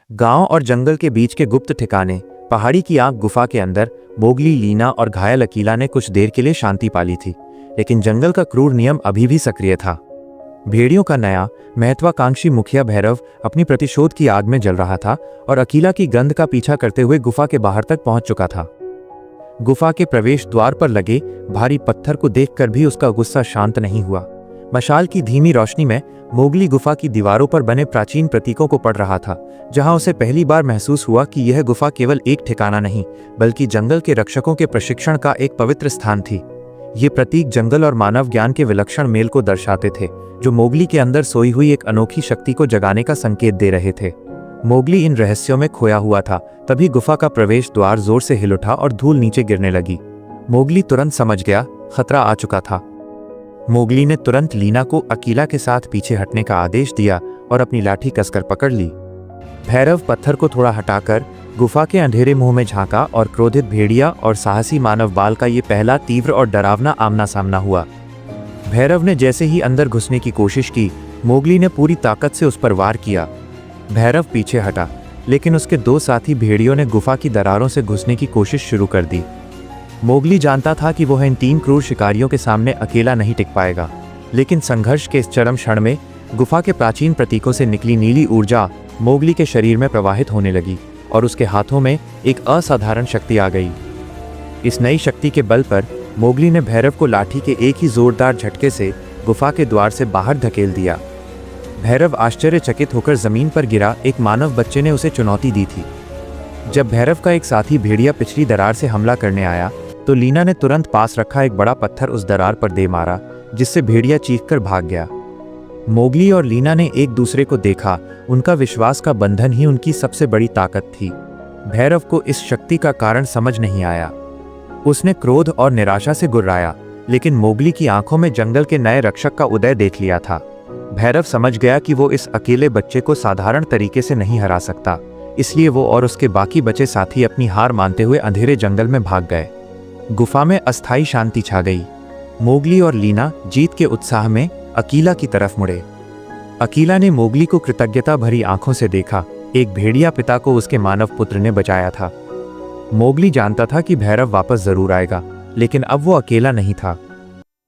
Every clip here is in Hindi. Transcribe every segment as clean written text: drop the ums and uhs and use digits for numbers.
गांव और जंगल के बीच के गुप्त ठिकाने, पहाड़ी की आग गुफा के अंदर मोगली, लीना और घायल अकीला ने कुछ देर के लिए शांति पाली थी, लेकिन जंगल का क्रूर नियम अभी भी सक्रिय था। भेड़ियों का नया महत्वाकांक्षी मुखिया भैरव अपनी प्रतिशोध की आग में जल रहा था और अकीला की गंध का पीछा करते हुए गुफा के बाहर तक पहुंच चुका था। गुफा के प्रवेश द्वार पर लगे भारी पत्थर को देखकर भी उसका गुस्सा शांत नहीं हुआ। मशाल की धीमी रोशनी में मोगली गुफा की दीवारों पर बने प्राचीन प्रतीकों को पढ़ रहा था, जहां उसे पहली बार महसूस हुआ कि यह गुफा केवल एक ठिकाना नहीं, बल्कि जंगल के रक्षकों के प्रशिक्षण का एक पवित्र स्थान थी। ये प्रतीक जंगल और मानव ज्ञान के विलक्षण मेल को दर्शाते थे, जो मोगली के अंदर सोई हुई एक अनोखी शक्ति को जगाने का संकेत दे रहे थे। मोगली इन रहस्यों में खोया हुआ था, तभी गुफा का प्रवेश द्वार जोर से हिल उठा और धूल नीचे गिरने लगी। मोगली तुरंत समझ गया, खतरा आ चुका था। मोगली ने तुरंत लीना को अकीला के साथ पीछे हटने का आदेश दिया और अपनी लाठी कसकर पकड़ ली। भैरव पत्थर को थोड़ा हटाकर गुफा के अंधेरे मुंह में झांका और क्रोधित भेड़िया और साहसी मानव बाल का ये पहला तीव्र और डरावना आमना सामना हुआ। भैरव ने जैसे ही अंदर घुसने की कोशिश की, मोगली ने पूरी ताकत से उस पर वार किया। भैरव पीछे हटा, लेकिन उसके दो साथी भेड़ियों ने गुफा की दरारों से घुसने की कोशिश शुरू कर दी। मोगली जानता था कि वह इन तीन क्रूर शिकारियों के सामने अकेला नहीं टिक पाएगा, लेकिन संघर्ष के इस चरम क्षण में गुफा के प्राचीन प्रतीकों से निकली नीली ऊर्जा मोगली के शरीर में प्रवाहित होने लगी और उसके हाथों में एक असाधारण शक्ति आ गई। इस नई शक्ति के बल पर मोगली ने भैरव को लाठी के एक ही जोरदार झटके से गुफा के द्वार से बाहर धकेल दिया। भैरव आश्चर्यचकित होकर जमीन पर गिरा। एक मानव बच्चे ने उसे चुनौती दी थी। जब भैरव का एक साथी भेड़िया पिछली दरार से हमला करने आया, तो लीना ने तुरंत पास रखा एक बड़ा पत्थर उस दरार पर दे मारा, जिससे भेड़िया चीखकर भाग गया। मोगली और लीना ने एक दूसरे को देखा। उनका विश्वास का बंधन ही उनकी सबसे बड़ी ताकत थी। भैरव को इस शक्ति का कारण समझ नहीं आया। उसने क्रोध और निराशा से गुर्राया, लेकिन मोगली की आंखों में जंगल के नए रक्षक का उदय देख लिया था। भैरव समझ गया कि वो इस अकेले बच्चे को साधारण तरीके से नहीं हरा सकता, इसलिए वो और उसके बाकी बचे साथी अपनी हार मानते हुए अंधेरे जंगल में भाग गए। गुफा में अस्थायी शांति छा गई। मोगली और लीना जीत के उत्साह में अकीला की तरफ मुड़े। अकीला ने मोगली को कृतज्ञता भरी आंखों से देखा। एक भेड़िया पिता को उसके मानव पुत्र ने बचाया था। मोगली जानता था कि भैरव वापस जरूर आएगा, लेकिन अब वो अकेला नहीं था।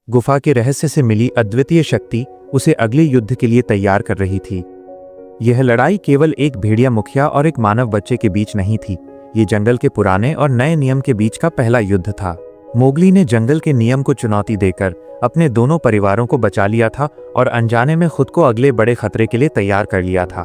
गुफा के रहस्य से मिली अद्वितीय शक्ति उसे अगले युद्ध के लिए तैयार कर रही थी। यह लड़ाई केवल एक भेड़िया मुखिया और एक मानव बच्चे के बीच नहीं थी। ये जंगल के पुराने और नए नियम के बीच का पहला युद्ध था। मोगली ने जंगल के नियम को चुनौती देकर अपने दोनों परिवारों को बचा लिया था और अनजाने में खुद को अगले बड़े खतरे के लिए तैयार कर लिया था।